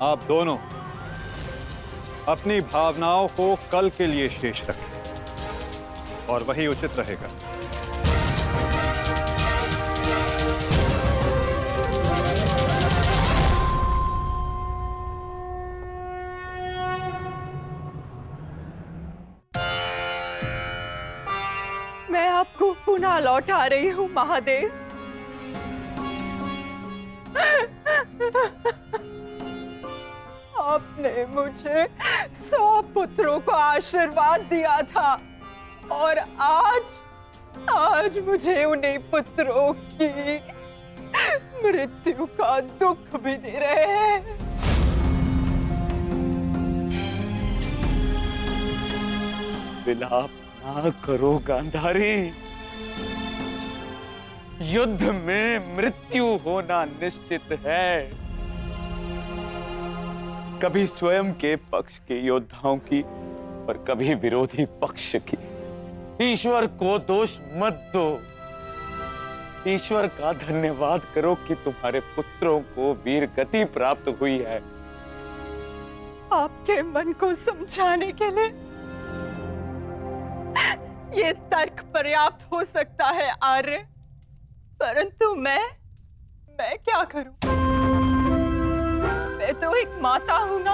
आप दोनों अपनी भावनाओं को कल के लिए शेष रखें और वही उचित रहेगा। मैं आपको पुनः लौटा रही हूँ महादेव। आपने मुझे 100 पुत्रों को आशीर्वाद दिया था और आज मुझे उन्हीं पुत्रों की मृत्यु का दुख भी दे रहे हैं। विलाप ना करो गांधारी। युद्ध में मृत्यु होना निश्चित है। कभी स्वयं के पक्ष के योद्धाओं की और कभी विरोधी पक्ष की। ईश्वर को दोष मत दो। ईश्वर का धन्यवाद करो कि तुम्हारे पुत्रों को वीर गति प्राप्त हुई है। आपके मन को समझाने के लिए ये तर्क पर्याप्त हो सकता है आर्य, परंतु मैं क्या करूं? मैं तो एक माता हूं ना।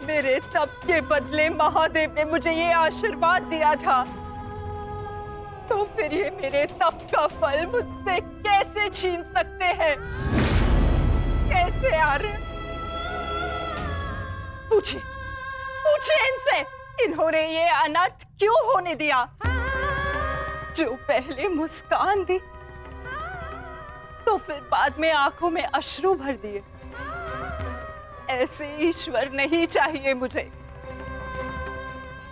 मेरे तप के बदले महादेव ने मुझे ये आशीर्वाद दिया था, तो फिर ये मेरे तप का फल मुझसे कैसे छीन सकते हैं? कैसे आर्य? पूछिए इनसे, इन्होंने ये अनर्थ क्यों होने दिया? जो पहले मुस्कान दी तो फिर बाद में आंखों में अश्रु भर दिए। ऐसे ईश्वर नहीं चाहिए मुझे,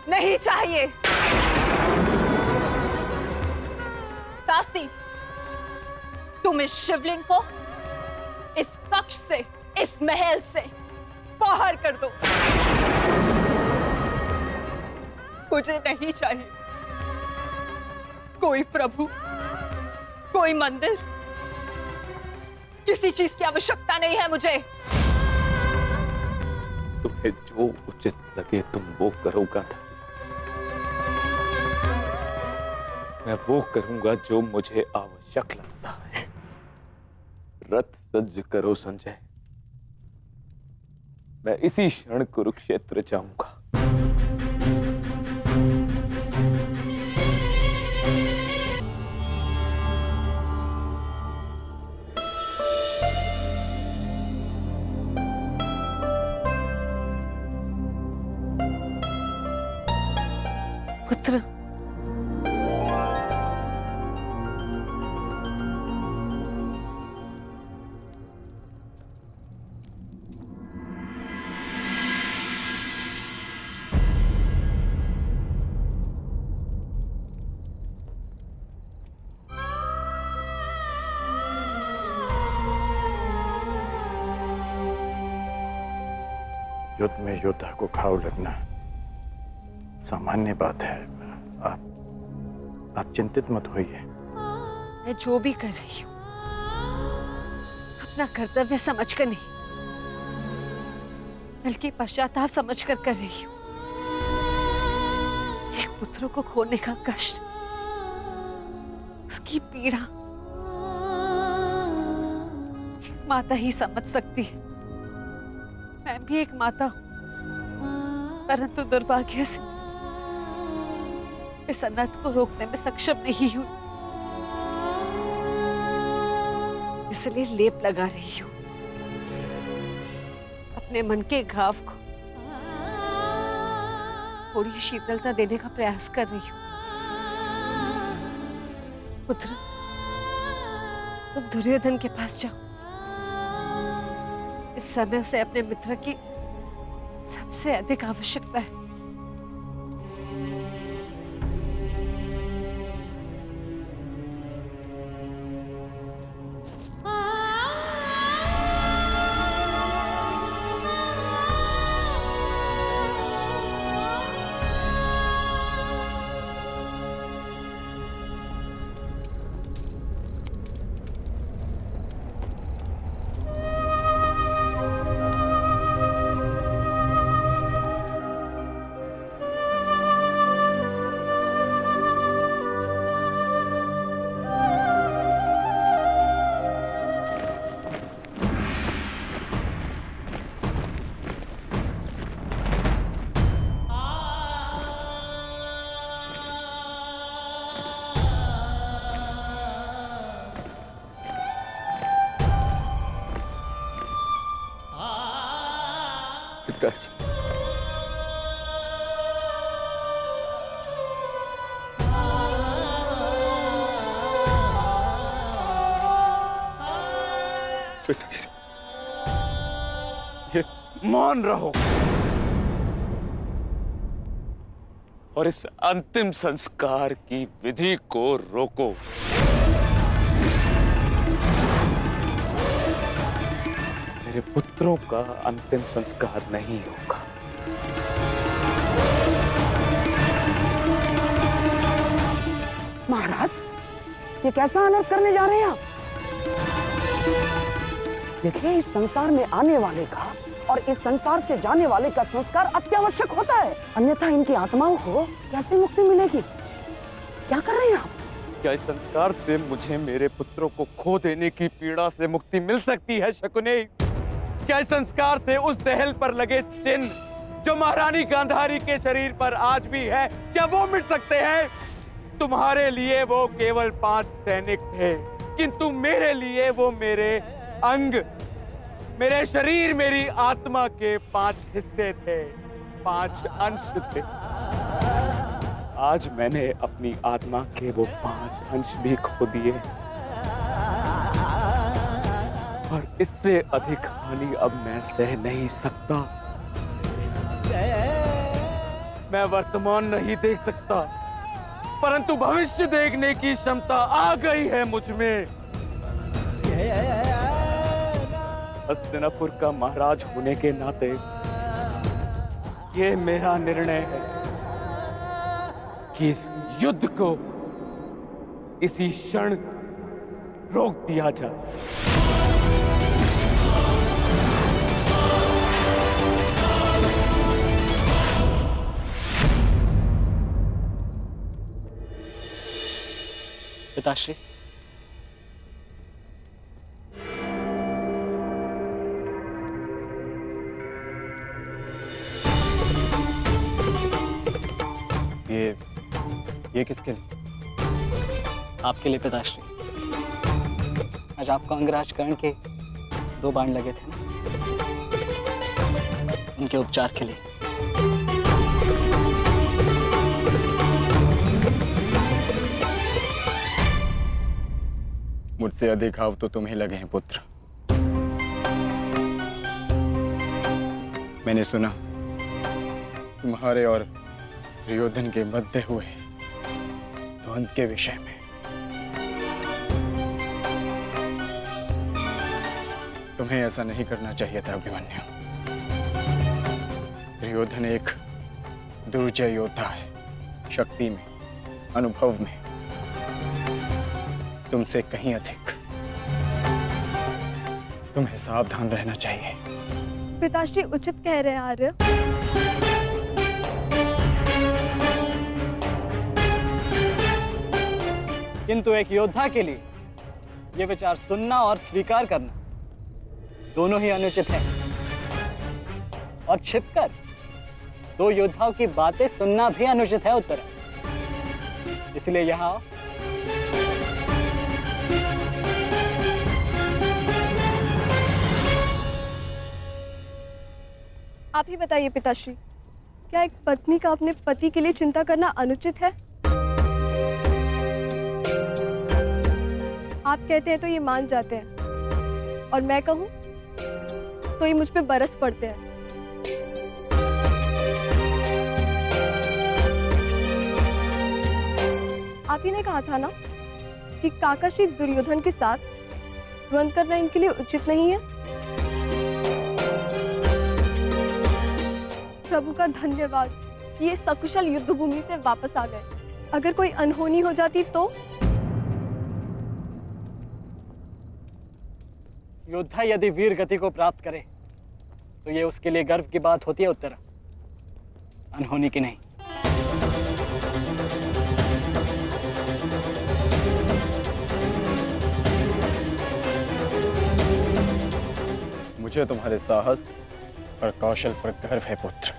नहीं चाहिए। दासी, तुम इस शिवलिंग को इस कक्ष से, इस महल से बाहर कर दो। मुझे नहीं चाहिए कोई प्रभु, कोई मंदिर, किसी चीज की आवश्यकता नहीं है मुझे। तुम्हें जो उचित लगे तुम वो करो गांधारी। मैं वो करूंगा जो मुझे आवश्यक लगता है। रथ सज्ज करो संजय। मैं इसी क्षण कुरुक्षेत्र जाऊंगा। पुत्र, युद्ध में योद्धा को घाव लगना सामान्य बात है। आप चिंतित मत होइए। मैं जो भी कर रही हूँ अपना कर्तव्य समझकर नहीं, बल्कि पश्चाताप समझकर कर रही हूँ। एक पुत्र को खोने का कष्ट, उसकी पीड़ा एक माता ही समझ सकती है। मैं भी एक माता हूँ, परंतु दुर्भाग्य से इस अनर्थ को रोकने में सक्षम नहीं हूं। इसलिए लेप लगा रही हूं, अपने मन के घाव को थोड़ी शीतलता देने का प्रयास कर रही हूं। पुत्र, तुम दुर्योधन के पास जाओ। इस समय उसे अपने मित्र की सबसे अधिक आवश्यकता है। पिताजी, पिताजी, ये मौन रहो और इस अंतिम संस्कार की विधि को रोको। मेरे पुत्रों का अंतिम संस्कार नहीं होगा। महाराज, ये कैसा अनर्थ करने जा रहे हैं आप? देखिए, इस संसार में आने वाले का और इस संसार से जाने वाले का संस्कार अत्यावश्यक होता है, अन्यथा इनकी आत्माओं को कैसे मुक्ति मिलेगी? क्या कर रहे हैं आप? क्या इस संस्कार से मुझे मेरे पुत्रों को खो देने की पीड़ा से मुक्ति मिल सकती है शकुनी? क्या इस संस्कार से उस दहल पर लगे चिन्ह जो महारानी गांधारी के शरीर पर आज भी है, क्या वो मिट सकते हैं? तुम्हारे लिए वो केवल 5 सैनिक थे, किंतु मेरे लिए वो मेरे अंग, मेरे शरीर, मेरी आत्मा के 5 हिस्से थे, 5 अंश थे। आज मैंने अपनी आत्मा के वो 5 अंश भी खो दिए और इससे अधिक हानि अब मैं सह नहीं सकता। मैं वर्तमान नहीं देख सकता, परंतु भविष्य देखने की क्षमता आ गई है मुझ में। हस्तिनापुर का महाराज होने के नाते ये मेरा निर्णय है कि इस युद्ध को इसी क्षण रोक दिया जाए। पिताश्री, ये किसके लिए? आपके लिए पिताश्री। आज आपको अंगराज कर्ण के 2 बाण लगे थे ना, उनके उपचार के लिए। मुझसे अधिक घाव तो तुम्हें लगे हैं पुत्र। मैंने सुना तुम्हारे और दुर्योधन के मध्य हुए द्वंद्व के विषय में। तुम्हें ऐसा नहीं करना चाहिए था अभिमन्यु। दुर्योधन एक दुर्जय योद्धा है, शक्ति में, अनुभव में तुमसे कहीं अधिक। तुम्हें सावधान रहना चाहिए। पिताश्री उचित कह रहे हैं आर्य। किंतु एक योद्धा के लिए यह विचार सुनना और स्वीकार करना दोनों ही अनुचित है, और छिपकर 2 योद्धाओं की बातें सुनना भी अनुचित है उत्तरा। इसलिए यहां आओ। आप ही बताइए पिताश्री, क्या एक पत्नी का अपने पति के लिए चिंता करना अनुचित है? आप कहते हैं तो ये मान जाते हैं, और मैं कहूं तो ये मुझ पे बरस पड़ते हैं। आप ही ने कहा था ना कि काका श्री दुर्योधन के साथ द्वंद्व करना इनके लिए उचित नहीं है। प्रभु का धन्यवाद कि ये सकुशल युद्ध भूमि से वापस आ गए। अगर कोई अनहोनी हो जाती तो? योद्धा यदि वीर गति को प्राप्त करे तो ये उसके लिए गर्व की बात होती है उत्तरा, अनहोनी की नहीं। मुझे तुम्हारे साहस और कौशल पर गर्व है पुत्र,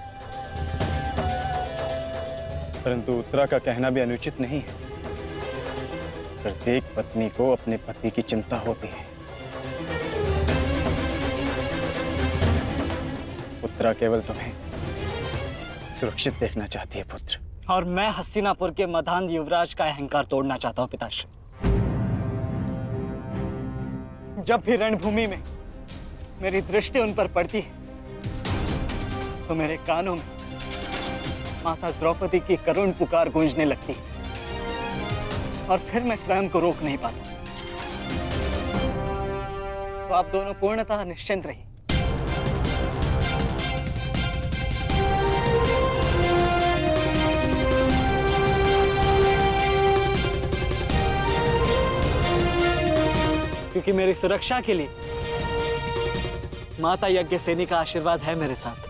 परंतु उत्तरा का कहना भी अनुचित नहीं है। प्रत्येक पत्नी को अपने पति की चिंता होती है। सुमित्रा केवल तुम्हें सुरक्षित देखना चाहती है पुत्र। और मैं हस्तिनापुर के मधान युवराज का अहंकार तोड़ना चाहता हूं पिताश्री। जब भी रणभूमि में मेरी दृष्टि उन पर पड़ती है तो मेरे कानों में माता द्रौपदी की करुण पुकार गूंजने लगती है और फिर मैं स्वयं को रोक नहीं पाता। तो आप दोनों पूर्णतः निश्चिंत रहिए। क्योंकि मेरी सुरक्षा के लिए माता यज्ञसेनी का आशीर्वाद है मेरे साथ।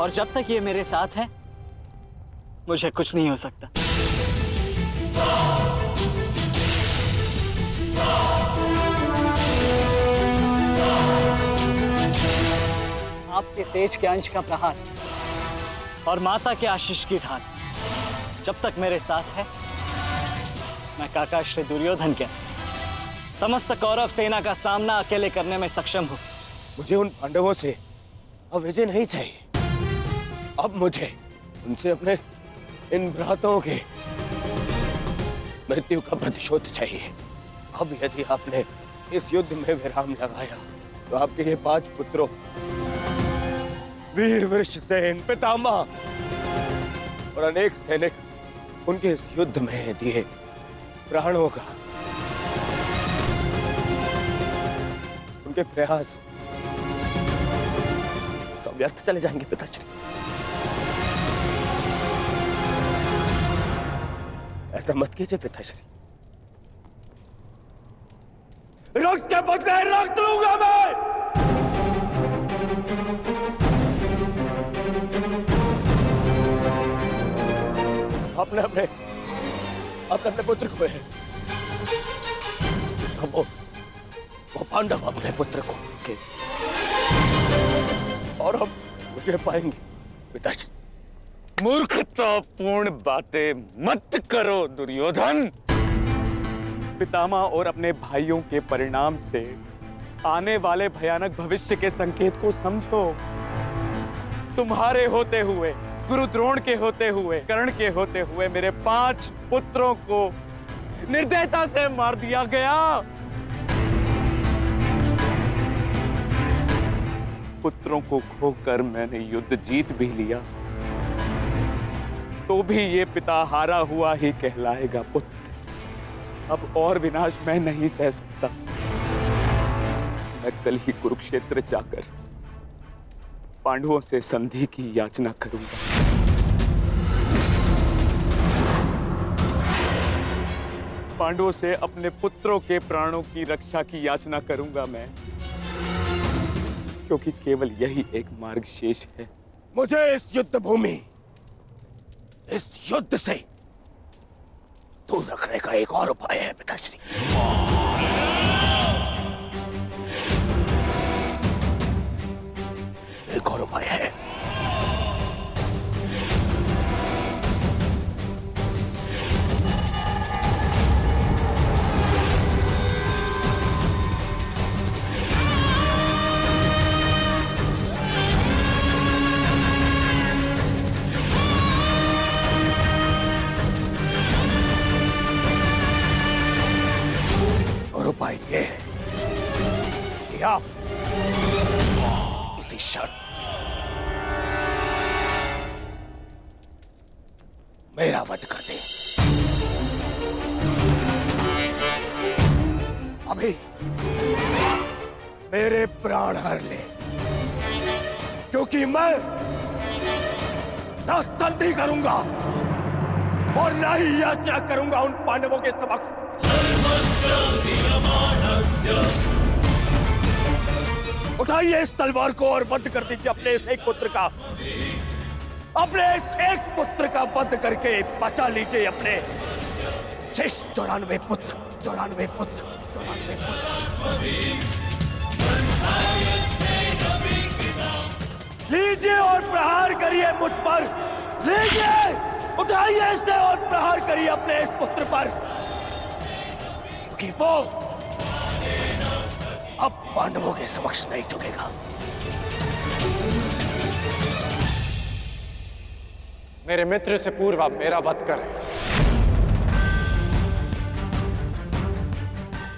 और जब तक ये मेरे साथ है मुझे कुछ नहीं हो सकता। आपके तेज के अंश का प्रहार और माता के आशीष की ढाल जब तक मेरे साथ है, मैं काका श्री दुर्योधन के समस्त कौरव सेना का सामना अकेले करने में सक्षम हूं। मुझे उन पांडवों से अब विजय नहीं चाहिए। अब मुझे उनसे अपने इन भ्राताओं के मृत्यु का प्रतिशोध चाहिए। अब यदि आपने इस युद्ध में विराम लगाया तो आपके ये 5 पुत्रों वीर वृषसेन, पितामह और अनेक सैनिक उनके इस युद्ध में दिए प्राणों का, उनके प्रयास सब व्यर्थ चले जाएंगे पिताश्री। ऐसा मत कीजिए पिताश्री। रक्त के बदले रक्त लूंगा मैं। अपने अपने अपने पुत्र को है। वो पांडव अपने पुत्र को के और हम मुझे पाएंगे पिताश्री। मूर्खतापूर्ण बातें मत करो दुर्योधन। पितामह और अपने भाइयों के परिणाम से आने वाले भयानक भविष्य के संकेत को समझो। तुम्हारे होते हुए, गुरु द्रोण के होते हुए, कर्ण के होते हुए मेरे 5 पुत्रों को निर्दयता से मार दिया गया। पुत्रों को खोकर मैंने युद्ध जीत भी लिया, तो भी ये पिता हारा हुआ ही कहलाएगा पुत्र। अब और विनाश मैं नहीं सह सकता। मैं कल ही कुरुक्षेत्र जाकर पांडवों से संधि की याचना करूंगा। पांडवों से अपने पुत्रों के प्राणों की रक्षा की याचना करूंगा मैं, क्योंकि केवल यही एक मार्ग शेष है। मुझे इस युद्ध भूमि, इस युद्ध से दूर रखने का एक और उपाय है पिताश्री। एक और उपाय है। उपाय ये है कि आप इसी क्षण मेरा वध कर दें। अभी मेरे प्राण हर ले, क्योंकि मैं ना संधि करूंगा और ना ही याचना करूंगा उन पांडवों के समक्ष। उठाइए इस तलवार को और वध कर दीजिए अपने इस एक पुत्र का। अपने इस एक पुत्र का वध करके बचा लीजिए अपने शेष 94 पुत्र। 94 पुत्र। लीजिए और प्रहार करिए मुझ पर। लीजिए, उठाइए इसे और प्रहार करिए अपने इस पुत्र पर, क्योंकि वो अब पांडवों के समक्ष नहीं झुकेगा। मेरे मित्र से पूर्व आप मेरा वध करें।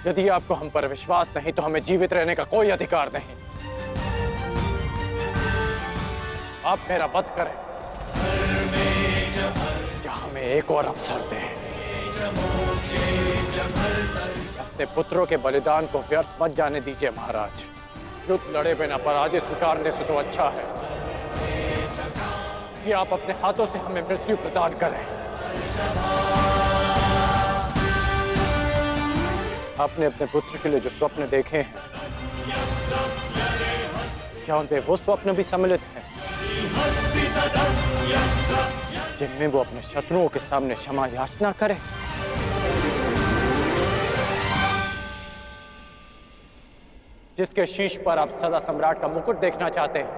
यदि आपको हम पर विश्वास नहीं तो हमें जीवित रहने का कोई अधिकार नहीं। आप मेरा वध करें या हमें एक और अवसर दें। अपने पुत्रों के बलिदान को व्यर्थ मत जाने दीजिए महाराज। युद्ध लड़े बिना पराजय स्वीकारने से तो अच्छा है कि आप अपने हाथों से हमें मृत्यु प्रदान करें। आपने अपने पुत्र के लिए जो स्वप्न देखे हैं, क्या उनमें वो स्वप्न भी सम्मिलित हैं जिनमें वो अपने शत्रुओं के सामने क्षमा याचना करे? जिसके शीश पर आप सदा सम्राट का मुकुट देखना चाहते हैं,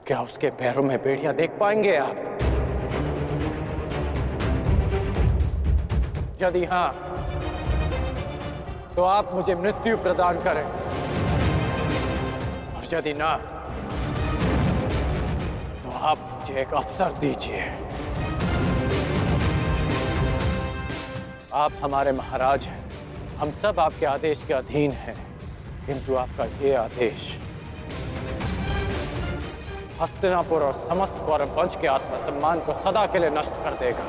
क्या उसके पैरों में बेड़ियां देख पाएंगे आप? यदि हां, तो आप मुझे मृत्यु प्रदान करें, और यदि ना, तो आप मुझे एक अवसर दीजिए। आप हमारे महाराज हैं, हम सब आपके आदेश के अधीन हैं, किंतु आपका ये आदेश हस्तिनापुर और समस्त कौरव वंश के आत्मसम्मान को सदा के लिए नष्ट कर देगा।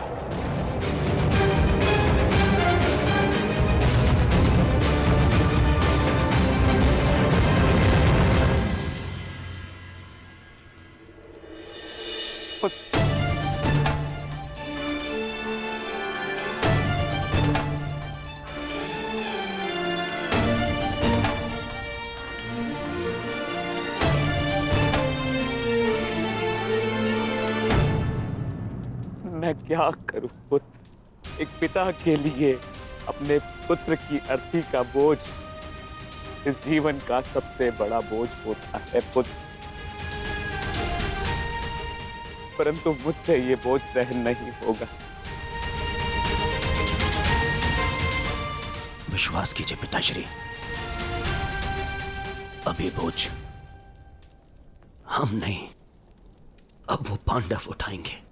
मैं क्या करूं पुत्र? एक पिता के लिए अपने पुत्र की अर्थी का बोझ इस जीवन का सबसे बड़ा बोझ होता है पुत्र, परंतु मुझसे ये बोझ सहन नहीं होगा। विश्वास कीजिए पिताश्री, अभी बोझ हम नहीं, अब वो पांडव उठाएंगे।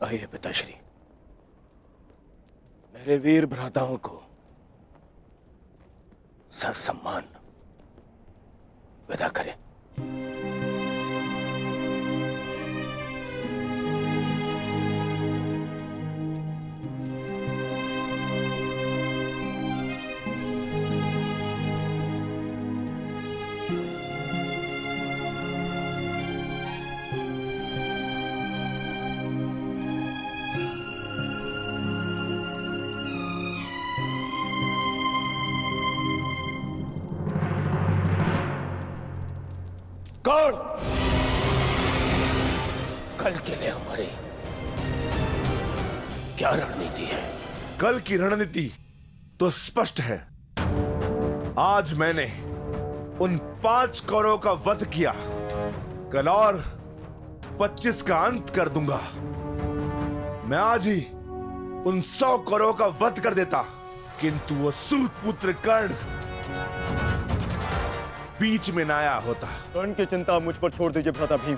आइए पिताश्री, मेरे वीर भ्राताओं को ससम्मान विदा करें। कौन कल के लिए हमारी क्या रणनीति है? कल की रणनीति तो स्पष्ट है। आज मैंने उन 5 कौरवों का वध किया, कल और 25 का अंत कर दूंगा। मैं आज ही उन 100 कौरवों का वध कर देता, किंतु वो सूत पुत्र कर्ण बीच में न आया होता। कर्ण की चिंता मुझ पर छोड़ दीजिए भ्राता भीम।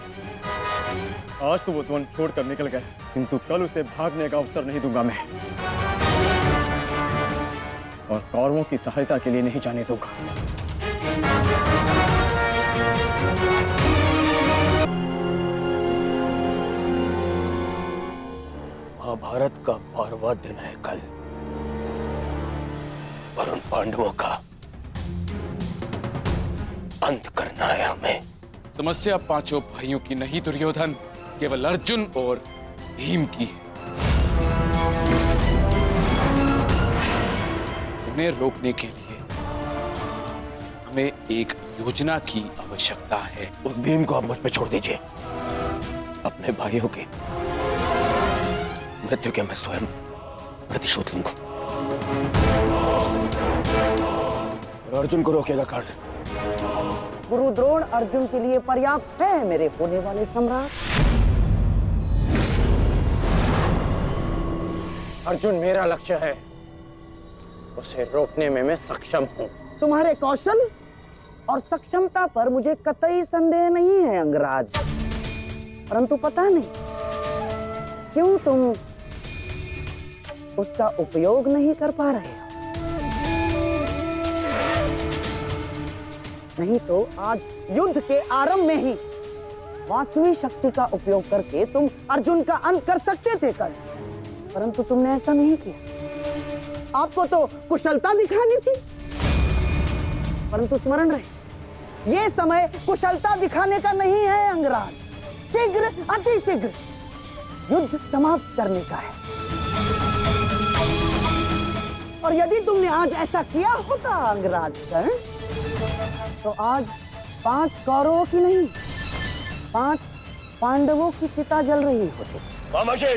आज तो वो वन छोड़कर निकल गए, किंतु कल उसे भागने का अवसर नहीं दूंगा मैं, और कौरवों की सहायता के लिए नहीं जाने दूंगा। महाभारत का 12वां दिन है कल, और उन पांडवों का अंत करना है हमें। समस्या पांचों भाइयों की नहीं दुर्योधन, केवल अर्जुन और भीम की है। उन्हें रोकने के लिए हमें एक योजना की आवश्यकता है। उस भीम को आप मुझ पे छोड़ दीजिए। अपने भाइयों की मृत्यु के मैं स्वयं प्रतिशोध लूंगा। और अर्जुन को रोकेगा कर्ण। गुरु द्रोण अर्जुन के लिए पर्याप्त है मेरे होने वाले सम्राट। अर्जुन मेरा लक्ष्य है, उसे रोकने में मैं सक्षम हूं। तुम्हारे कौशल और सक्षमता पर मुझे कतई संदेह नहीं है अंगराज, परंतु पता नहीं क्यों तुम उसका उपयोग नहीं कर पा रहे हो। नहीं तो आज युद्ध के आरंभ में ही वास्तविक शक्ति का उपयोग करके तुम अर्जुन का अंत कर सकते थे कल, परंतु तुमने ऐसा नहीं किया। आपको तो कुशलता दिखानी थी, परंतु स्मरण रहे ये समय कुशलता दिखाने का नहीं है अंगराज, शीघ्र अतिशीघ्र युद्ध समाप्त करने का है। और यदि तुमने आज ऐसा किया होता अंगराज कर्ण, तो आज 5 कौरवों की नहीं 5 पांडवों की चिता जल रही होती। मामाजी,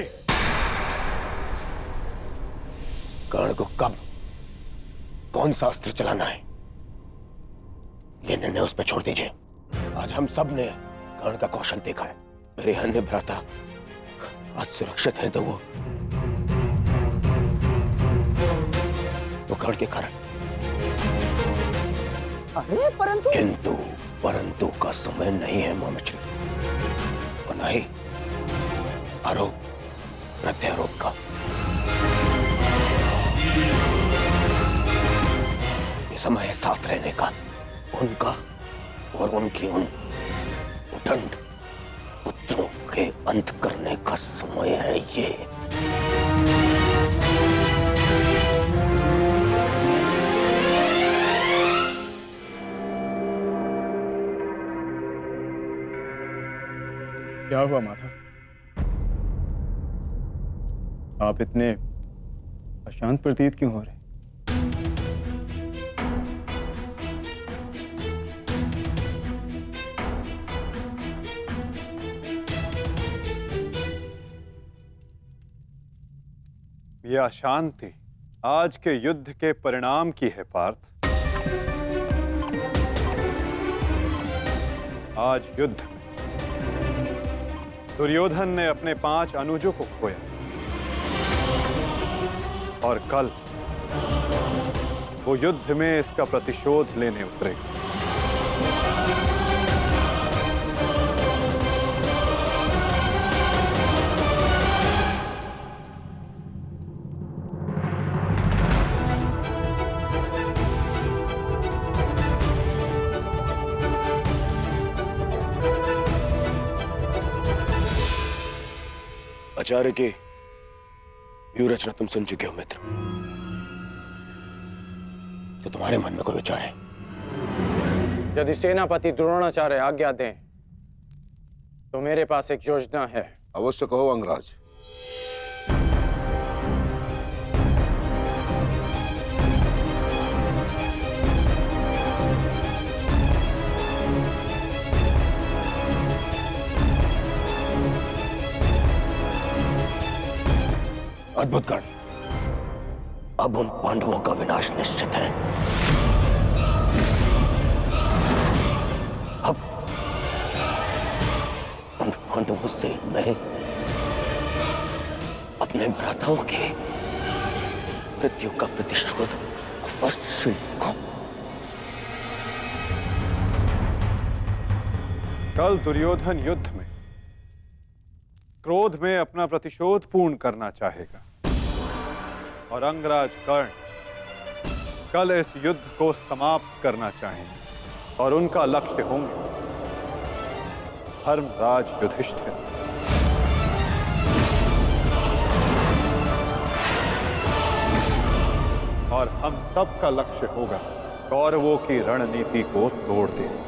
कर्ण को कब कौन सा अस्त्र चलाना है ये निर्णय उस पर छोड़ दीजिए। आज हम सब ने कर्ण का कौशल देखा है। मेरे अन्य भ्राता आज सुरक्षित है तो वो कर्ण के कारण। अरे परंतु का समय नहीं है मामाजी, और न ही आरोप प्रत्यारोप का। ये समय है साथ रहने का, उनका और उनकी उन उदंड पुत्रों के अंत करने का समय है ये। क्या हुआ माधव? आप इतने अशांत प्रतीत क्यों हो रहे? यह अशांति आज के युद्ध के परिणाम की है पार्थ। आज युद्ध में दुर्योधन ने अपने 5 अनुजों को खोया और कल वो युद्ध में इसका प्रतिशोध लेने उतरेगा। आचार्य की व्यूह रचना तुम सुन चुके हो मित्र, तो तुम्हारे मन में कोई विचार है? यदि सेनापति द्रोणाचार्य आज्ञा दें तो मेरे पास एक योजना है। अवश्य कहो अंगराज। अद्भुत कर्ण, अब उन पांडवों का विनाश निश्चित है। अब उन पांडवों से मैं अपने भ्राताओं की मृत्यु का प्रतिशोध अवश्य लूंगा। कल दुर्योधन युद्ध में क्रोध में अपना प्रतिशोध पूर्ण करना चाहेगा और अंगराज कर्ण कल इस युद्ध को समाप्त करना चाहेंगे और उनका लक्ष्य होंगे धर्मराज युधिष्ठिर। और हम सब का लक्ष्य होगा कौरवों की रणनीति को तोड़ देना।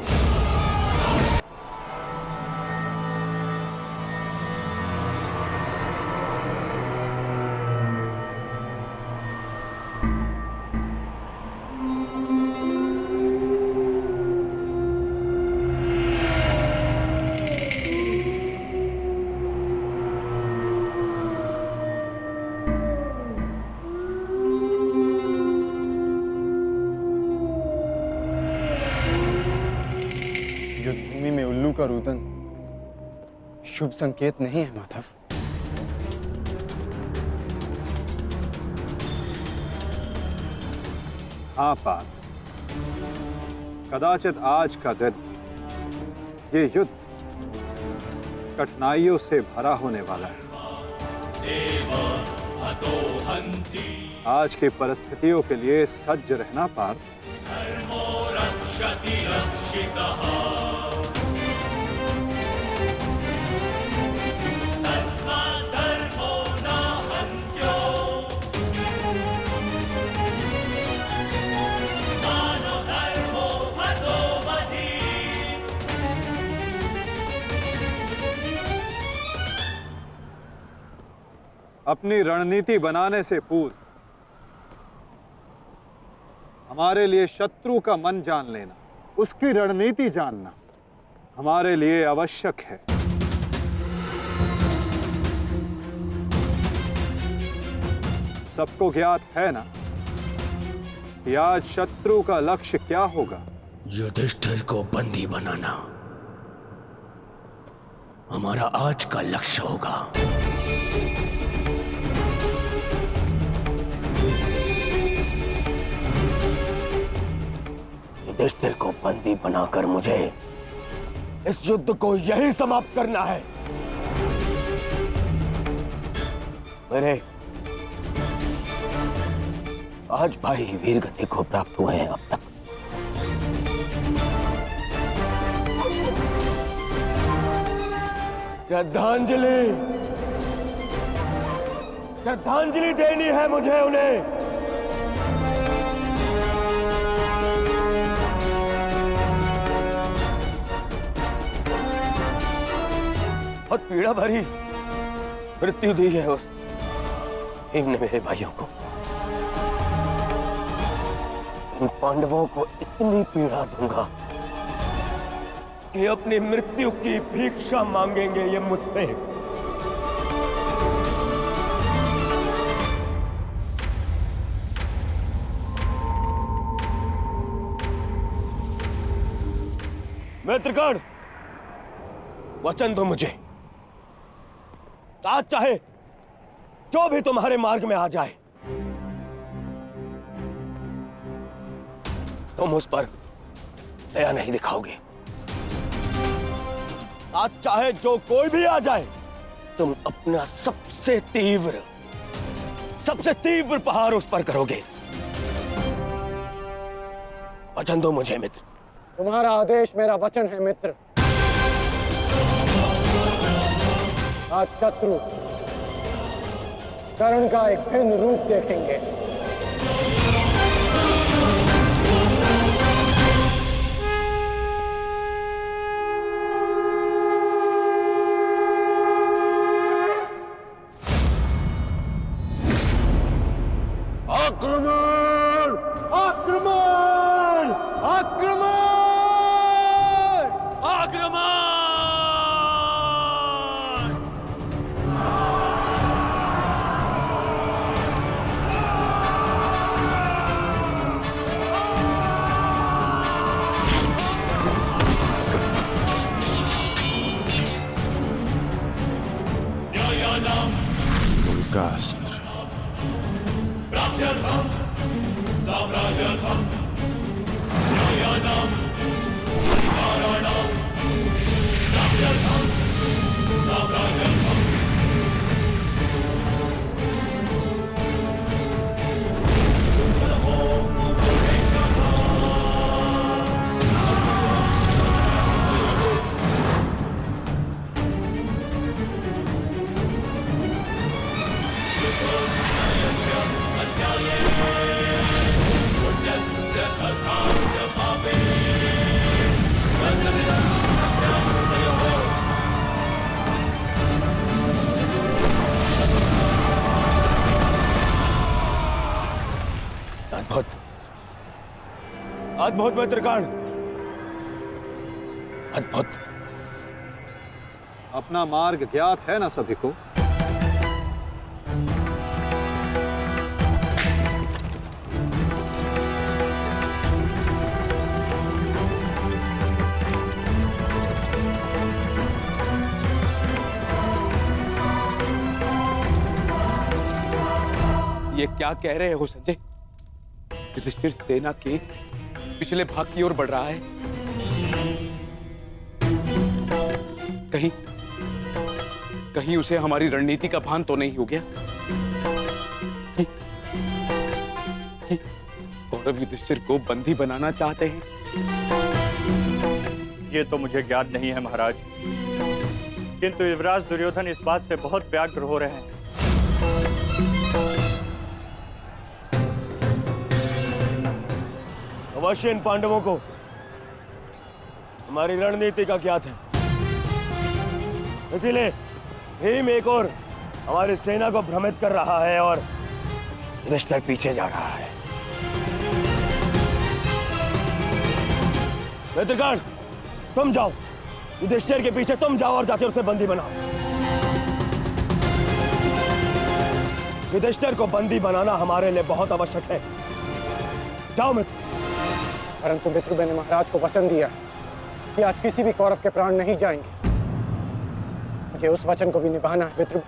युद्ध भूमि में उल्लू का रुदन शुभ संकेत नहीं है माधव। हाँ पार्थ, कदाचित आज का दिन, ये युद्ध कठिनाइयों से भरा होने वाला है। आज की परिस्थितियों के लिए सज्ज रहना पार्थ। अपनी रणनीति बनाने से पूर्व हमारे लिए शत्रु का मन जान लेना, उसकी रणनीति जानना हमारे लिए आवश्यक है। सबको ज्ञात है ना कि आज शत्रु का लक्ष्य क्या होगा? युधिष्ठिर को बंदी बनाना हमारा आज का लक्ष्य होगा। युधिष्ठिर को बंदी बनाकर मुझे इस युद्ध को यही समाप्त करना है। मेरे आज भाई वीर गति को प्राप्त हुए हैं अब तक। श्रद्धांजलि श्रद्धांजलि देनी है मुझे उन्हें। बहुत पीड़ा भरी मृत्यु दी है उस भीम ने मेरे भाइयों को। इन पांडवों को इतनी पीड़ा दूंगा कि अपनी मृत्यु की भिक्षा मांगेंगे ये मुझसे। मित्रगण, वचन दो मुझे, आज चाहे जो भी तुम्हारे मार्ग में आ जाए तुम उस पर दया नहीं दिखाओगे। आज चाहे जो कोई भी आ जाए तुम अपना सबसे तीव्र प्रहार उस पर करोगे। वचन दो मुझे मित्र। तुम्हारा आदेश मेरा वचन है मित्र। आज शत्रु कर्ण का एक भिन्न रूप देखेंगे। आक्रमण! आक्रमण! आक्रमण! आक्रमण! उनका अस्त्र अद्भुत अद्भुत मित्रगण, अद्भुत। अपना मार्ग ज्ञात है ना सभी को? क्या कह रहे हो संजय? युधिष्ठिर सेना के पिछले भाग की ओर बढ़ रहा है। कहीं उसे हमारी रणनीति का भान तो नहीं हो गया? कौरव युधिष्ठिर को बंदी बनाना चाहते हैं? ये तो मुझे ज्ञात नहीं है महाराज, किंतु युवराज दुर्योधन इस बात से बहुत व्यग्र हो रहे हैं। अवश्य इन पांडवों को हमारी रणनीति का ज्ञात है, इसीलिए भीम एक और हमारी सेना को भ्रमित कर रहा है और युधिष्ठिर पीछे जा रहा है। मित्रगण, तुम जाओ, युधिष्ठिर के पीछे तुम जाओ और जाके उसे बंदी बनाओ। युधिष्ठिर को बंदी बनाना हमारे लिए बहुत आवश्यक है। जाओ मित्र। परंतु मित्र, मैंने महाराज को वचन दिया कि आज किसी भी कौरव के प्राण नहीं जाएंगे। मुझे उस वचन को भी निभाना है मित्र।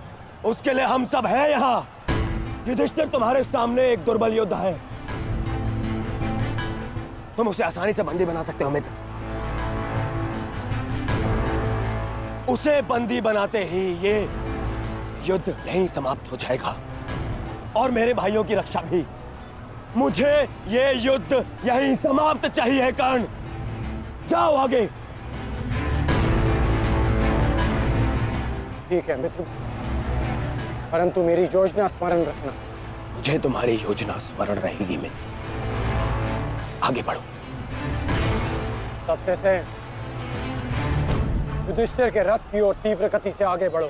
उसके लिए हम सब हैं यहाँ। युधिष्ठिर तुम्हारे सामने एक दुर्बल योद्धा है, तुम उसे आसानी से बंदी बना सकते हो मित्र। उसे बंदी बनाते ही ये युद्ध यहीं समाप्त हो जाएगा और मेरे भाइयों की रक्षा भी। मुझे ये युद्ध यहीं समाप्त चाहिए। कर्ण, जाओ आगे। ठीक है मित्र, परंतु मेरी योजना स्मरण रखना। मुझे तुम्हारी योजना स्मरण रहेगी मित्र। आगे बढ़ो। तब से युधिष्ठिर के रथ की ओर तीव्र गति से आगे बढ़ो।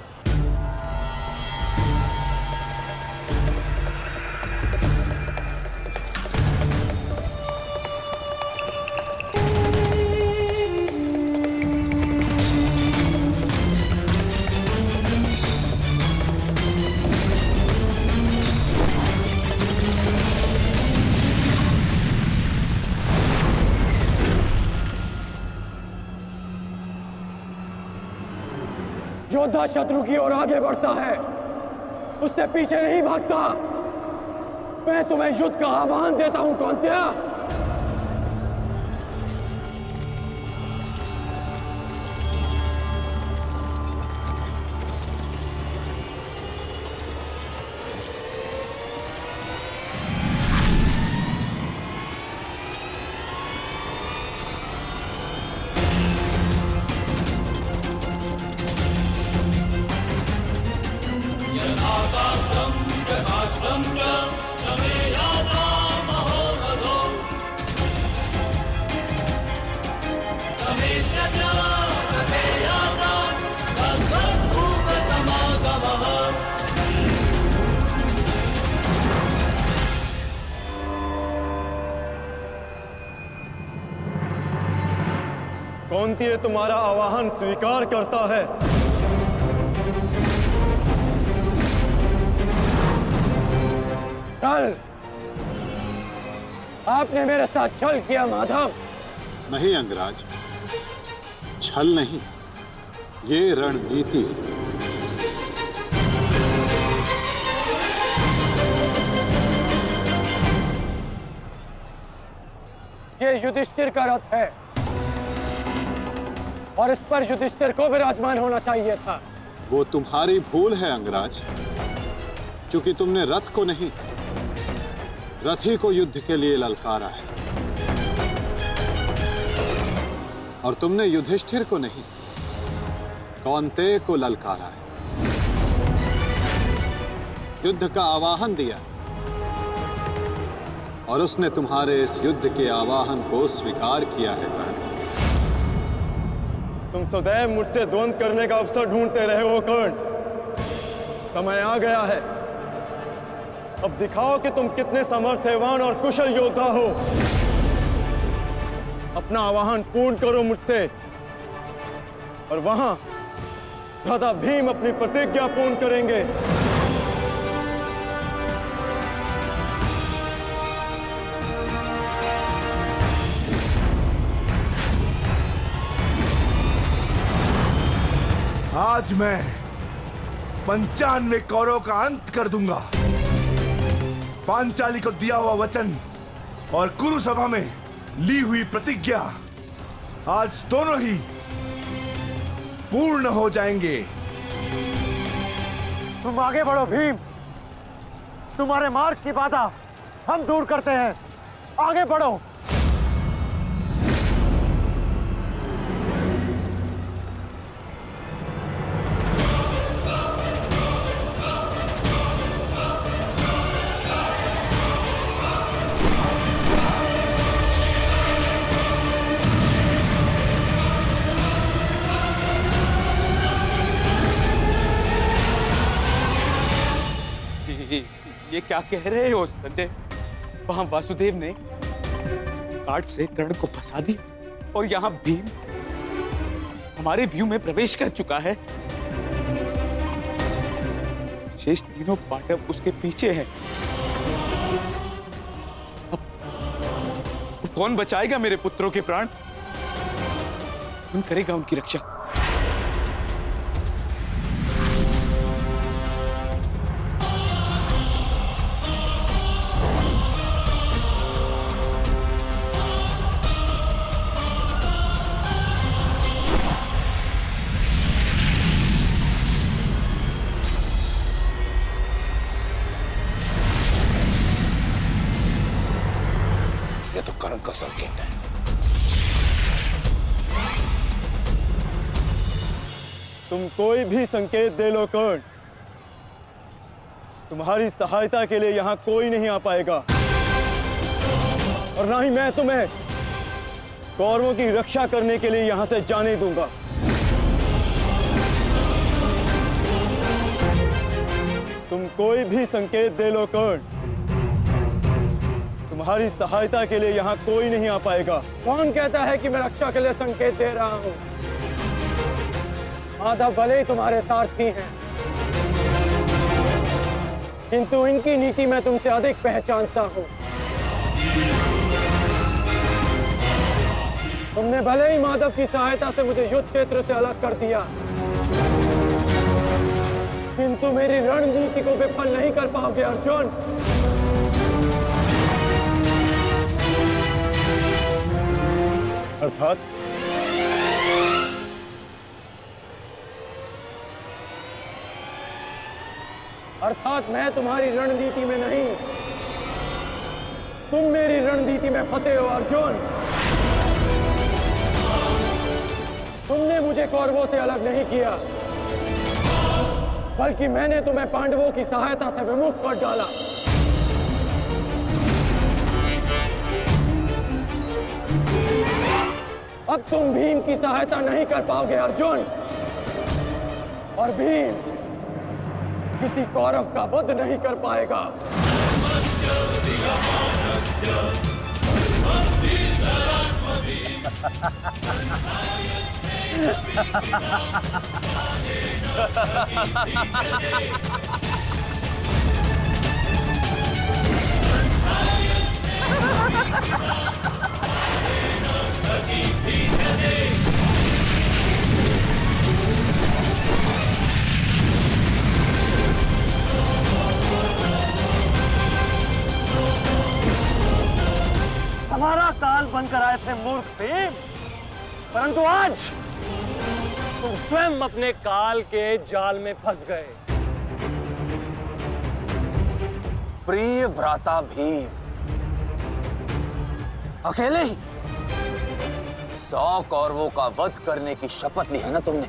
योद्धा शत्रु की ओर आगे बढ़ता है, उससे पीछे नहीं भागता। मैं तुम्हें युद्ध का आह्वान देता हूं कौन्तेय। कौन्तेय तुम्हारा आवाहन स्वीकार करता है। कल आपने मेरे साथ छल किया माधव। नहीं अंगराज, छल नहीं, ये रणनीति है। ये युधिष्ठिर का रथ है और इस पर युधिष्ठिर को विराजमान होना चाहिए था। वो तुम्हारी भूल है अंगराज, क्योंकि तुमने रथ को नहीं, रथी को युद्ध के लिए ललकारा है। और तुमने युधिष्ठिर को नहीं, कौन्तेय को ललकारा है, युद्ध का आवाहन दिया और उसने तुम्हारे इस युद्ध के आवाहन को स्वीकार किया है। कर्ण, तुम सदैव मुझसे द्वंद्व करने का अवसर ढूंढते रहे हो कर्ण। समय आ गया है, अब दिखाओ कि तुम कितने समर्थवान और कुशल योद्धा हो। अपना आवाहन पूर्ण करो मुझसे और वहां भ्राता भीम अपनी प्रतिज्ञा पूर्ण करेंगे। आज मैं 95 कौरवों का अंत कर दूंगा। पांचाली को दिया हुआ वचन और कुरु सभा में ली हुई प्रतिज्ञा आज दोनों ही पूर्ण हो जाएंगे। तुम आगे बढ़ो भीम, तुम्हारे मार्ग की बाधा हम दूर करते हैं, आगे बढ़ो। ये क्या कह रहे हो संजय? वहां वासुदेव ने काट से कर्ण को फंसा दिया और यहाँ भीम हमारे व्यू में प्रवेश कर चुका है। शेष तीनों पांडव उसके पीछे हैं। अब कौन बचाएगा मेरे पुत्रों के प्राण? कौन करेगा उनकी रक्षा? कर्ण का संकेत है। तुम कोई भी संकेत दे लो कर्ण, तुम्हारी सहायता के लिए यहां कोई नहीं आ पाएगा और ना ही मैं तुम्हें कौरवों की रक्षा करने के लिए यहां से जाने दूंगा। तुम कोई भी संकेत दे लो कर्ण, तुम्हारी सहायता के लिए यहां कोई नहीं आ पाएगा। कौन कहता है कि मैं रक्षा के लिए संकेत दे रहा हूं? माधव भले ही तुम्हारे सारथी हैं, किंतु इनकी नीति मैं तुमसे अधिक पहचानता हूं। तुमने भले ही माधव की सहायता से मुझे युद्ध क्षेत्र से अलग कर दिया, किंतु मेरी रणनीति को विफल नहीं कर पाओगे अर्जुन। अर्थात मैं तुम्हारी रणनीति में नहीं, तुम मेरी रणनीति में फंसे हो अर्जुन। तुमने मुझे कौरवों से अलग नहीं किया, बल्कि मैंने तुम्हें पांडवों की सहायता से विमुख कर डाला। अब तुम भीम की सहायता नहीं कर पाओगे अर्जुन, और भीम किसी कौरव का वध नहीं कर पाएगा। हमारा काल बनकर आए थे मूर्ख भीम, परंतु आज तुम स्वयं अपने काल के जाल में फंस गए। प्रिय भ्राता भीम, अकेले ही 100 कौरवों का वध करने की शपथ ली है ना तुमने?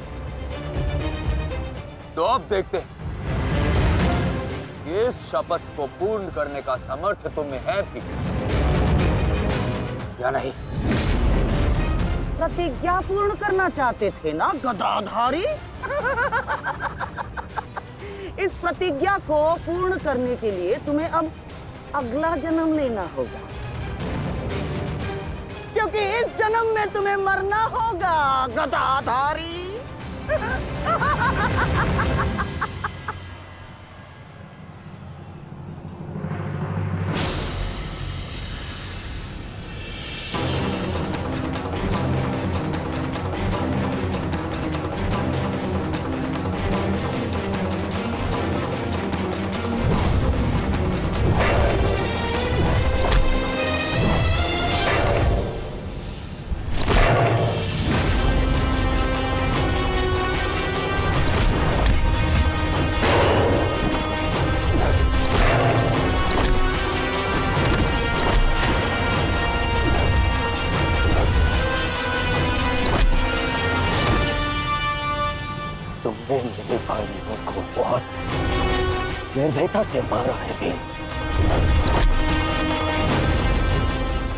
तो अब देखते हैं इस शपथ को पूर्ण करने का सामर्थ्य तुम्हें है भी या नहीं? प्रतिज्ञा पूर्ण करना चाहते थे ना गदाधारी? इस प्रतिज्ञा को पूर्ण करने के लिए तुम्हें अब अगला जन्म लेना होगा, क्योंकि इस जन्म में तुम्हें मरना होगा गदाधारी। निर्दयता से मारा है भीम।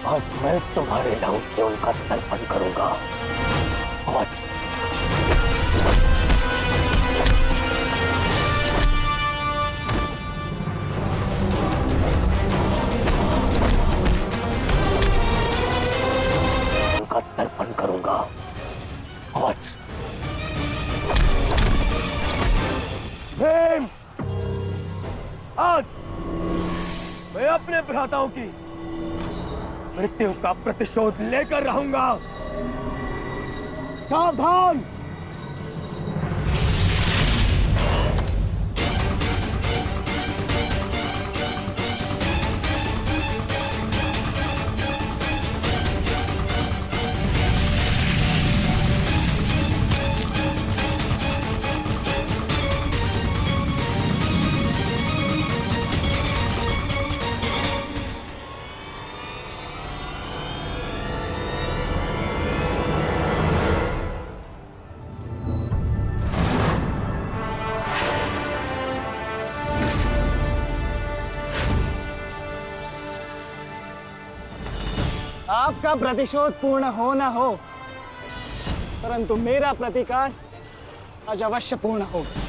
आज मैं तुम्हारे नाम से उनका तर्पण करूंगा। और उनका तर्पण करूंगा। और भीम, आज मैं अपने भ्राताओं की मृत्यु का प्रतिशोध लेकर रहूंगा। सावधान! आपका प्रतिशोध पूर्ण हो न हो, परंतु मेरा प्रतिकार आज अवश्य पूर्ण होगा।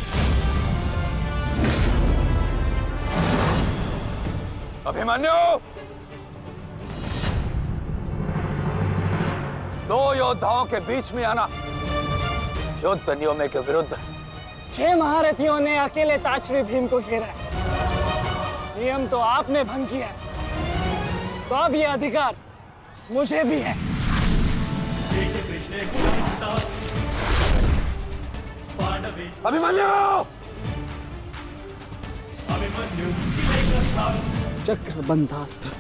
अभिमन्यु, दो योद्धाओं के बीच में आना युद्ध नियमों के विरुद्ध। 6 महारथियों ने अकेले ताचरी भीम को घेरा है। नियम तो आपने भंग किया है, तो अब यह अधिकार मुझे भी है। अभिमन्यु! चक्रबंधास्त्र।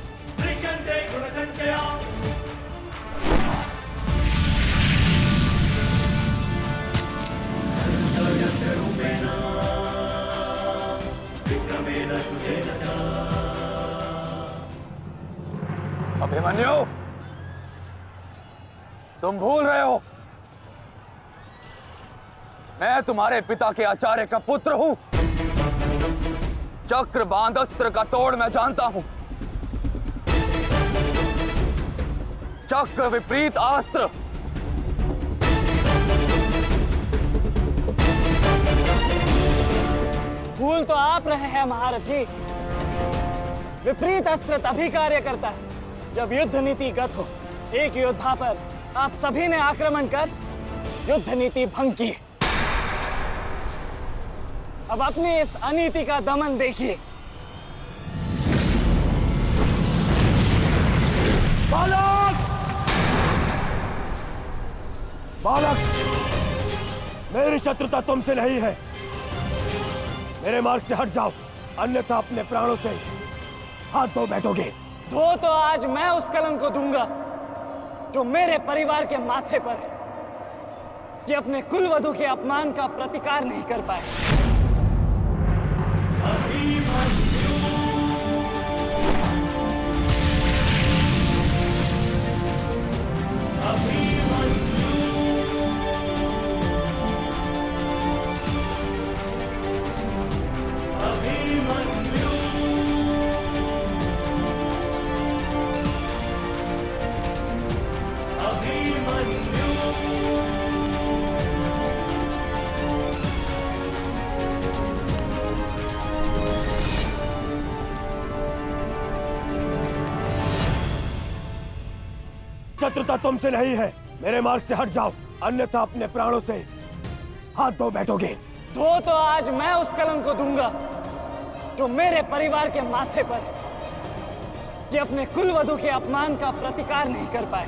अभिमन्यु, तुम भूल रहे हो, मैं तुम्हारे पिता के आचार्य का पुत्र हूं। चक्रबांध अस्त्र का तोड़ मैं जानता हूं। चक्र विपरीत अस्त्र भूल तो आप रहे हैं महारथी। विपरीत अस्त्र तभी कार्य करता है जब युद्ध नीति गत हो। एक योद्धा पर आप सभी ने आक्रमण कर युद्ध नीति भंग की। अब अपनी इस अनीति का दमन देखिए। बालक! बालक! मेरी शत्रुता तुमसे नहीं है। मेरे मार्ग से हट जाओ, अन्यथा अपने प्राणों से हाथ धो बैठोगे। धो तो आज मैं उस कलंक को दूंगा जो मेरे परिवार के माथे पर है, कि अपने कुलवधू के अपमान का प्रतिकार नहीं कर पाए। शत्रुता तुमसे नहीं है। मेरे मार्ग से हट जाओ, अन्यथा अपने प्राणों से हाथ धो बैठोगे। धो तो आज मैं उस कलंक को दूंगा जो मेरे परिवार के माथे पर है, कि अपने कुलवधू के अपमान का प्रतिकार नहीं कर पाए।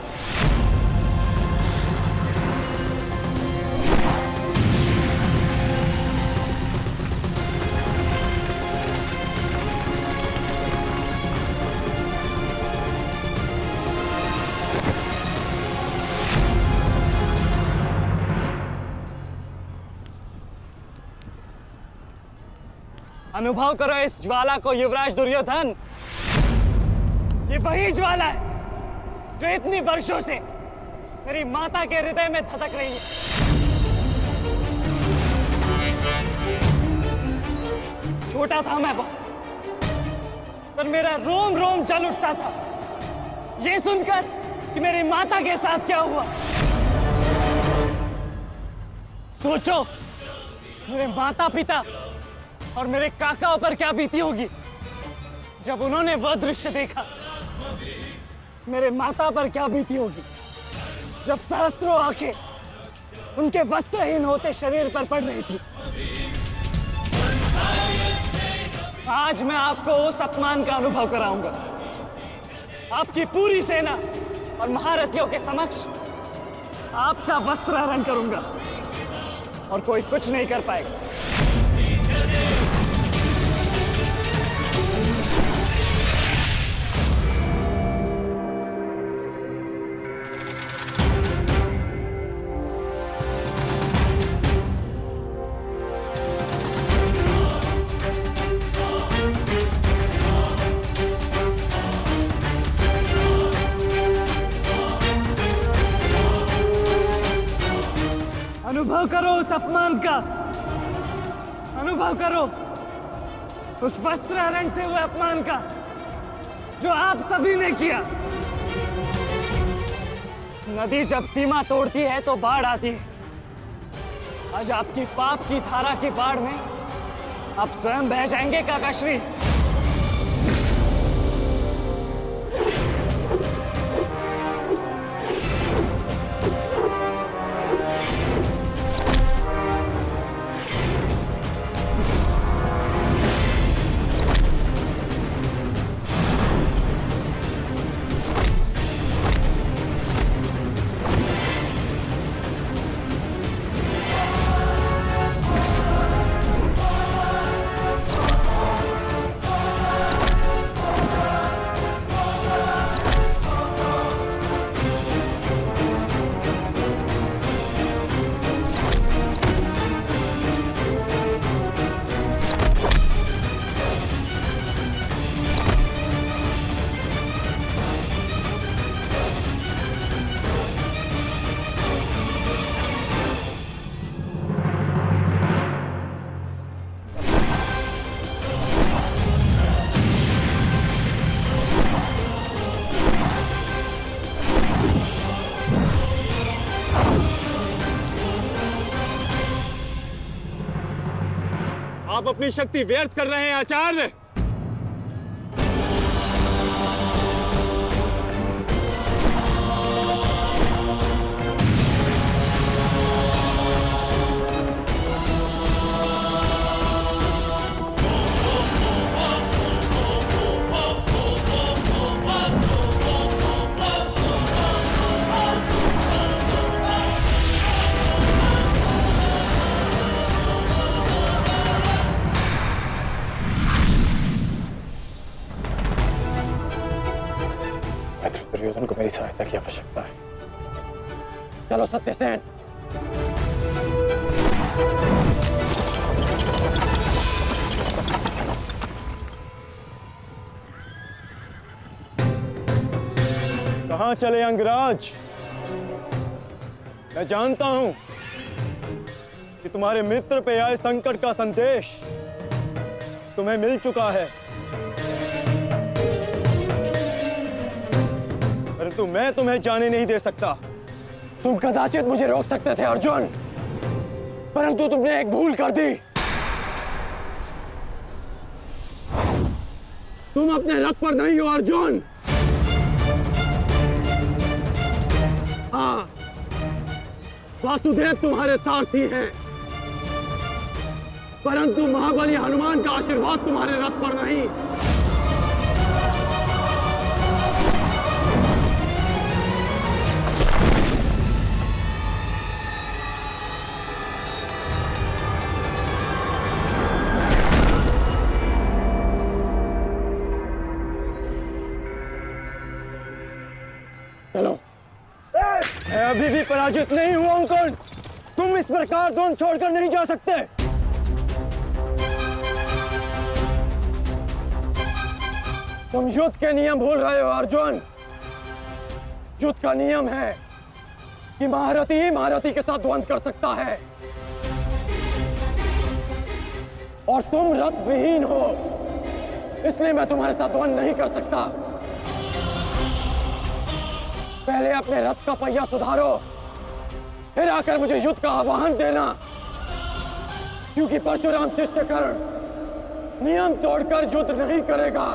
अनुभव करो इस ज्वाला को युवराज दुर्योधन। ये वही ज्वाला है जो इतनी वर्षों से मेरी माता के हृदय में धधक रही है। छोटा था मैं बहुत, पर मेरा रोम रोम जल उठता था ये सुनकर कि मेरी माता के साथ क्या हुआ। सोचो मेरे माता पिता और मेरे काकाओं पर क्या बीती होगी जब उन्होंने वह दृश्य देखा। मेरे माता पर क्या बीती होगी जब सहस्त्रों आंखें उनके वस्त्रहीन होते शरीर पर पड़ रही थी। आज मैं आपको उस अपमान का अनुभव कराऊंगा। आपकी पूरी सेना और महारथियों के समक्ष आपका वस्त्रहरण करूंगा और कोई कुछ नहीं कर पाएगा। अनुभव करो उस अपमान का, अनुभव करो उस वस्त्रहरण से हुए अपमान का जो आप सभी ने किया। नदी जब सीमा तोड़ती है तो बाढ़ आती है। आज आपकी पाप की धारा की बाढ़ में आप स्वयं बह जाएंगे काकाश्री। आप अपनी शक्ति व्यर्थ कर रहे हैं आचार्य। दुर्योधन को मेरी सहायता की आवश्यकता है। चलो सत्यसेन। कहां चले अंगराज? मैं जानता हूं कि तुम्हारे मित्र पे आए संकट का संदेश तुम्हें मिल चुका है, परंतु मैं तुम्हें जाने नहीं दे सकता। तुम कदाचित मुझे रोक सकते थे अर्जुन, परंतु तुमने एक भूल कर दी। तुम अपने रथ पर नहीं हो अर्जुन। हाँ, वासुदेव तुम्हारे सारथी हैं, परंतु महाबली हनुमान का आशीर्वाद तुम्हारे रथ पर नहीं। चलो, मैं अभी भी पराजित नहीं हुआ हूं कर्ण। तुम इस प्रकार द्रोण छोड़कर नहीं जा सकते। तुम युद्ध के नियम भूल रहे हो अर्जुन। युद्ध का नियम है कि महारथी ही महारथी के साथ द्वंद्व कर सकता है। और तुम रथ विहीन हो, इसलिए मैं तुम्हारे साथ द्वंद्व नहीं कर सकता। पहले अपने रथ का पहिया सुधारो, फिर आकर मुझे युद्ध का आह्वान देना, क्योंकि परशुराम शिष्य कर्ण नियम तोड़कर युद्ध नहीं करेगा।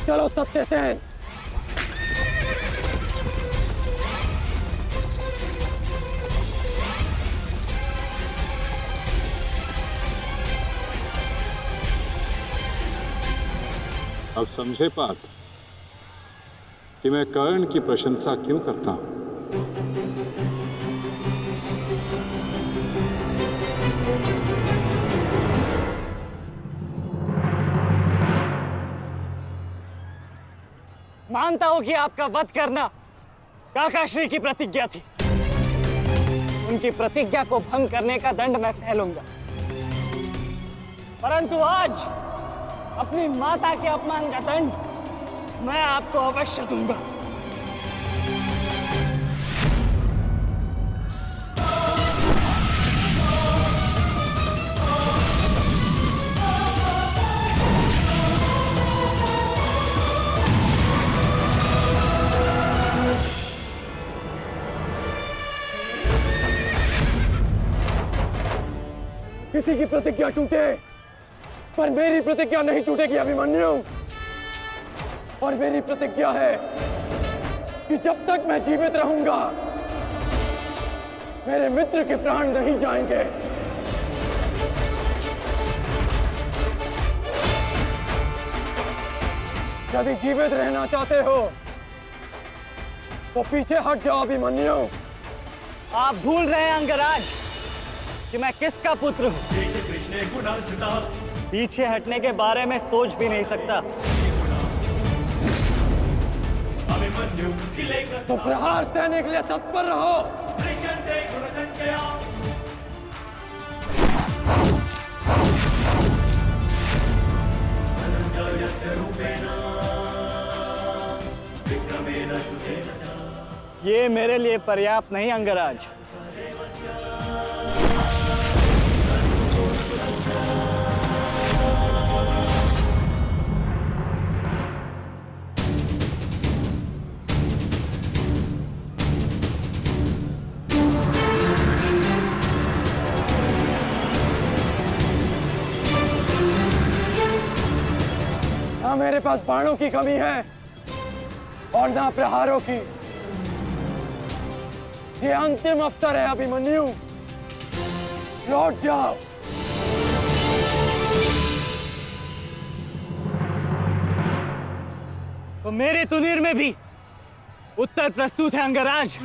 चलो सत्यसेन। अब समझे पार्थ कि मैं कर्ण की प्रशंसा क्यों करता हूं। मानता हूं कि आपका वध करना काकाश्री की प्रतिज्ञा थी। उनकी प्रतिज्ञा को भंग करने का दंड मैं सह लूंगा, परंतु आज अपनी माता के अपमान का दंड मैं आपको अवश्य दूंगा। किसी की प्रतिज्ञा टूटे, पर मेरी प्रतिज्ञा नहीं टूटेगी अभिमन्यु। और मेरी प्रतिज्ञा है कि जब तक मैं जीवित रहूंगा, मेरे मित्र के प्राण नहीं जाएंगे। यदि जीवित रहना चाहते हो तो पीछे हट जाओ अभिमन्यु। आप भूल रहे हैं अंगराज कि मैं किसका पुत्र हूं। पीछे हटने के बारे में सोच भी नहीं सकता। तो प्रहार सहने के लिए तत्पर रहो। ये मेरे लिए पर्याप्त नहीं अंगराज। ना मेरे पास बाणों की कमी है और ना प्रहारों की। ये अंतिम अवसर है अभिमन्यु, लौट जाओ। तो मेरे तुनीर में भी उत्तर प्रस्तुत है अंगराज।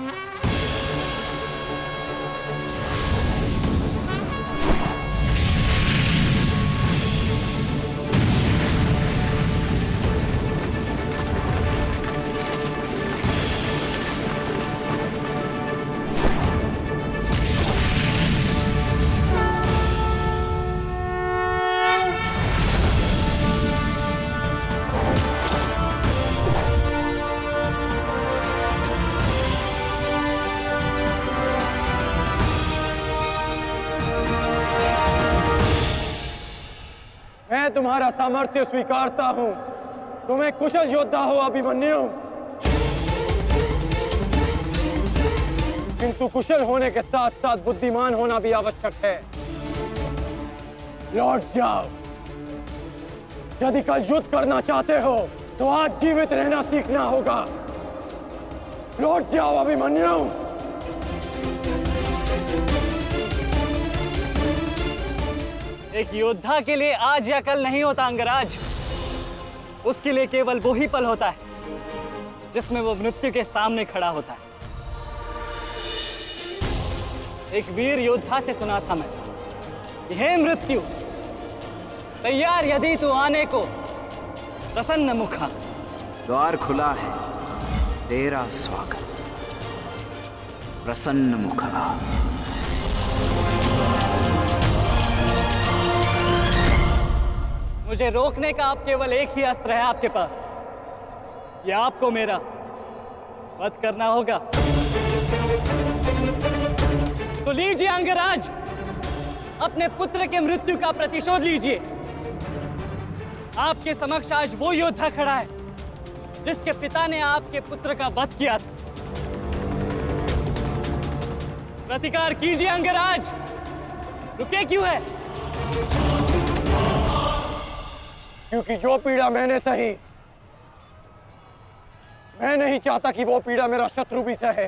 मैं तुम्हारा सामर्थ्य स्वीकारता हूं। तुम एक कुशल योद्धा हो अभिमन्यु, किंतु कुशल होने के साथ साथ बुद्धिमान होना भी आवश्यक है। लौट जाओ। यदि कल युद्ध करना चाहते हो तो आज जीवित रहना सीखना होगा। लौट जाओ अभिमन्यु। एक योद्धा के लिए आज या कल नहीं होता अंगराज। उसके लिए केवल वो ही पल होता है जिसमें वो मृत्यु के सामने खड़ा होता है। एक वीर योद्धा से सुना था मैं, हे मृत्यु, तैयार यदि तू आने को, प्रसन्न मुखा। द्वार खुला है, तेरा स्वागत, प्रसन्न मुखा। मुझे रोकने का अब केवल एक ही अस्त्र है आपके पास। यह आपको मेरा वध करना होगा। तो लीजिए अंगराज, अपने पुत्र के मृत्यु का प्रतिशोध लीजिए। आपके समक्ष आज वो योद्धा खड़ा है जिसके पिता ने आपके पुत्र का वध किया था। प्रतिकार कीजिए अंगराज, रुके क्यों है? क्योंकि जो पीड़ा मैंने सही, मैं नहीं चाहता कि वो पीड़ा मेरा शत्रु भी सहे।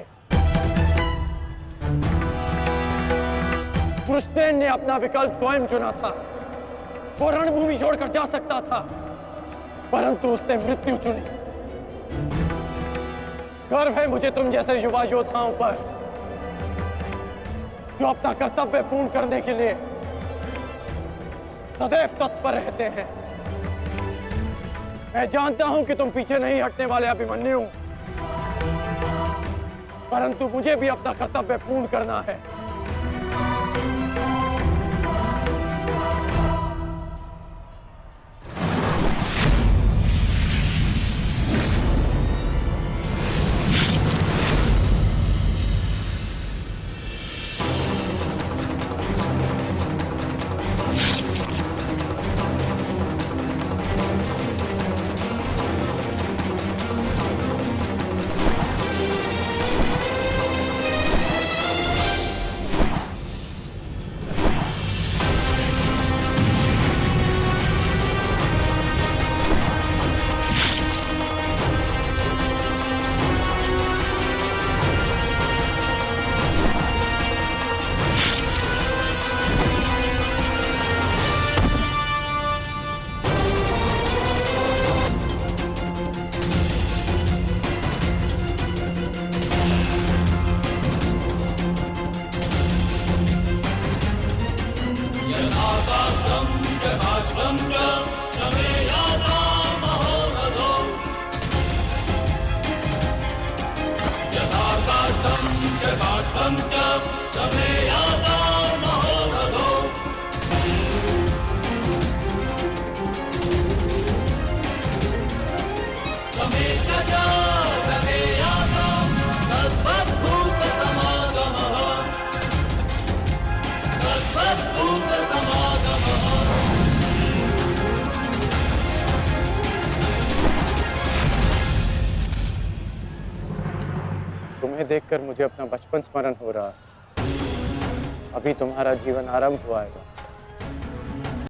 कृष्ण ने अपना विकल्प स्वयं चुना था। वो रणभूमि छोड़कर जा सकता था, परंतु उसने मृत्यु चुनी। गर्व है मुझे तुम जैसे युवा योद्धाओं पर, जो अपना कर्तव्य पूर्ण करने के लिए सदैव तत्पर रहते हैं। मैं जानता हूं कि तुम पीछे नहीं हटने वाले अभिमन्यु, परंतु मुझे भी अपना कर्तव्य पूर्ण करना है। तुम्हें देखकर मुझे अपना बचपन स्मरण हो रहा है। अभी तुम्हारा जीवन आरंभ हुआ है।